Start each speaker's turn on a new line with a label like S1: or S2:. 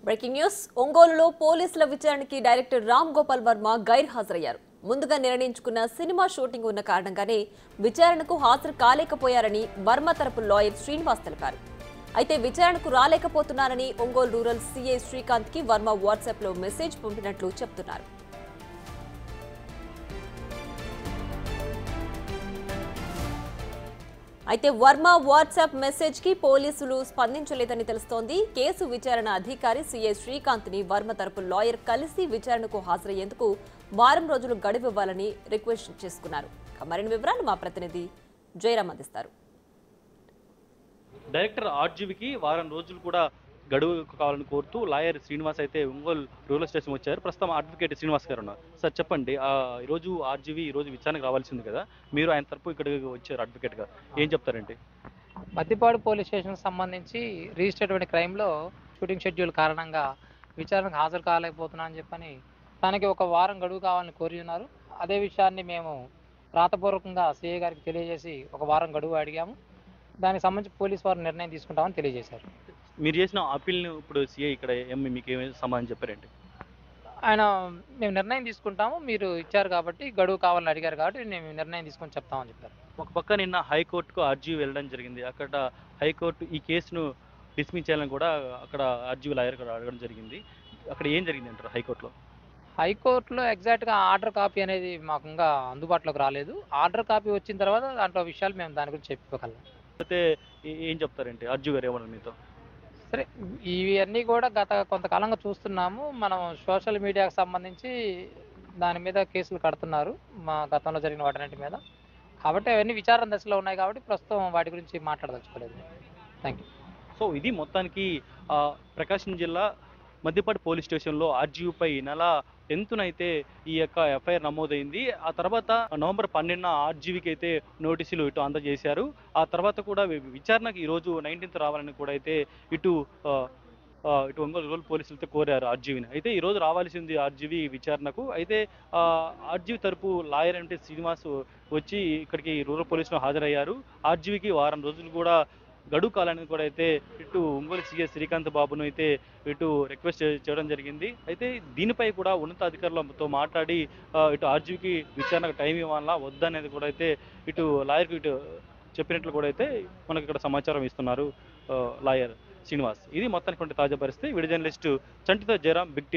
S1: Breaking news ఒంగోలులో పోలీసుల విచారణకి డైరెక్టర్ రామ్ గోపాల్ వర్మ గైర్హాజరయ్యారు. ముందుగా నిర్ణయించుకున్న సినిమా షూటింగ్ ఉన్న కారణంగానే విచారణకు హాజరు కాలేకపోయారని వర్మ తరపు లాయర్ శ్రీనివాస్ తెలిపారు. అయితే విచారణకు రాలేకపోతున్నారని ఒంగోలు రూరల్ సీఐ శ్రీకాంత్ కి వర్మ వాట్సాప్ లో మెసేజ్ పంపినట్లు చెప్తున్నారు. అయితే వర్మ వాట్సాప్ మెసేజ్ కి పోలీసులు స్పందించలేదని తెలుస్తోంది. కేసు విచారణ అధికారి సీఐ శ్రీకాంత్ ని వర్మ తరపు లాయర్ కలిసి విచారణకు హాజరయ్యేందుకు వారం రోజులు గడువు ఇవ్వాలని రిక్వెస్ట్ చేసుకున్నారు. మరిన్ని వివరాలు మా ప్రతినిధి జయరామ్ అందిస్తారు.
S2: డైరెక్టర్ ఆర్జీవీకి వారం రోజులు కూడా గడువు కావాలని కోరుతూ లాయర్ శ్రీనివాస్ అయితే ఒంగోలు రూరల్ స్టేషన్ వచ్చారు. ప్రస్తుతం అడ్వకేట్ శ్రీనివాస్ గారు ఉన్నారు. సార్ చెప్పండి, ఈరోజు ఆర్జీవీ ఈరోజు విచారణకు రావాల్సింది కదా, మీరు ఆయన తరపు ఇక్కడికి వచ్చారు అడ్వకేట్గా, ఏం చెప్తారండి?
S3: మద్దిపాడు పోలీస్ స్టేషన్కి సంబంధించి రిజిస్టర్ అయిన క్రైమ్లో షూటింగ్ షెడ్యూల్ కారణంగా విచారణకు హాజరు కాలేకపోతున్నా అని చెప్పని తనకి ఒక వారం గడువు కావాలని కోరి ఉన్నారు. అదే విషయాన్ని మేము రాతపూర్వకంగా సిఐ గారికి తెలియజేసి ఒక వారం గడువు అడిగాము. దానికి సంబంధించి పోలీసు వారు నిర్ణయం తీసుకుంటామని తెలియజేశారు.
S2: మీరు చేసిన అప్పీల్ని ఇప్పుడు సిఐ ఇక్కడ మీకు ఏమైనా సమాధానం చెప్పారండి?
S3: ఆయన మేము నిర్ణయం తీసుకుంటాము, మీరు ఇచ్చారు కాబట్టి గడువు కావాలని అడిగారు కాబట్టి మేము నిర్ణయం తీసుకొని చెప్తామని చెప్పారు.
S2: ఒక పక్క నిన్న హైకోర్టుకు ఆర్జీవీ వెళ్ళడం జరిగింది. అక్కడ హైకోర్టు ఈ కేసును డిస్మిస్ చేయాలని కూడా అక్కడ ఆర్జీవీ లాయర్ కూడా అడగడం జరిగింది. అక్కడ ఏం జరిగింది అంటారు హైకోర్టులో?
S3: హైకోర్టులో ఎగ్జాక్ట్గా ఆర్డర్ కాపీ అనేది మాకు ఇంకా అందుబాటులోకి రాలేదు. ఆర్డర్ కాపీ వచ్చిన తర్వాత దాంట్లో విషయాలు మేము దాని గురించి చెప్పుకోగలం.
S2: అయితే ఏం చెప్తారండి ఆర్జీవీ గారు ఏమన్నారు మీతో?
S3: సరే, ఇవన్నీ కూడా గత కొంతకాలంగా చూస్తున్నాము. మనం సోషల్ మీడియాకు సంబంధించి దాని మీద కేసులు కడుతున్నారు మా గతంలో జరిగిన వాటన్నిటి మీద. కాబట్టి అవన్నీ విచారణ దశలో ఉన్నాయి కాబట్టి ప్రస్తుతం వాటి గురించి మాట్లాడదలుచుకోలేదు. Thank you.
S2: సో ఇది మొత్తానికి ప్రకాశం జిల్లా మద్దిపాడు పోలీస్ స్టేషన్లో ఆర్జీవీపై నెల 10న అయితే ఈ యొక్క ఎఫ్ఐఆర్ నమోదైంది. ఆ తర్వాత నవంబర్ 12న ఆర్జీవీకి అయితే నోటీసులు ఇటు అందజేశారు. ఆ తర్వాత కూడా విచారణకు ఈరోజు 19th రావాలని కూడా అయితే ఇటు ఒంగోలు రూరల్ పోలీసులతో కోరారు ఆర్జీవీని. అయితే ఈరోజు రావాల్సింది ఆర్జీవీ విచారణకు. అయితే ఆర్జీవీ తరపు లాయర్ అంటే శ్రీనివాస్ వచ్చి ఇక్కడికి రూరల్ పోలీసులో హాజరయ్యారు. ఆర్జీవీకి వారం రోజులు కూడా గడువు కాలాన్ని కూడా అయితే ఇటు ఒంగోలు సీఐ శ్రీకాంత్ బాబును అయితే ఇటు రిక్వెస్ట్ చేయడం జరిగింది. అయితే దీనిపై కూడా ఉన్నతాధికారులతో మాట్లాడి ఇటు ఆర్జీవీకి విచారణకు టైం ఇవ్వాలా వద్దనేది కూడా అయితే ఇటు లాయర్కి ఇటు చెప్పినట్లు కూడా అయితే మనకి ఇక్కడ సమాచారం ఇస్తున్నారు లాయర్ శ్రీనివాస్. ఇది మొత్తానికి తాజా పరిస్థితి. వీడియో జర్నలిస్టు చంటితో జయరాం, బిగ్ టీవీ.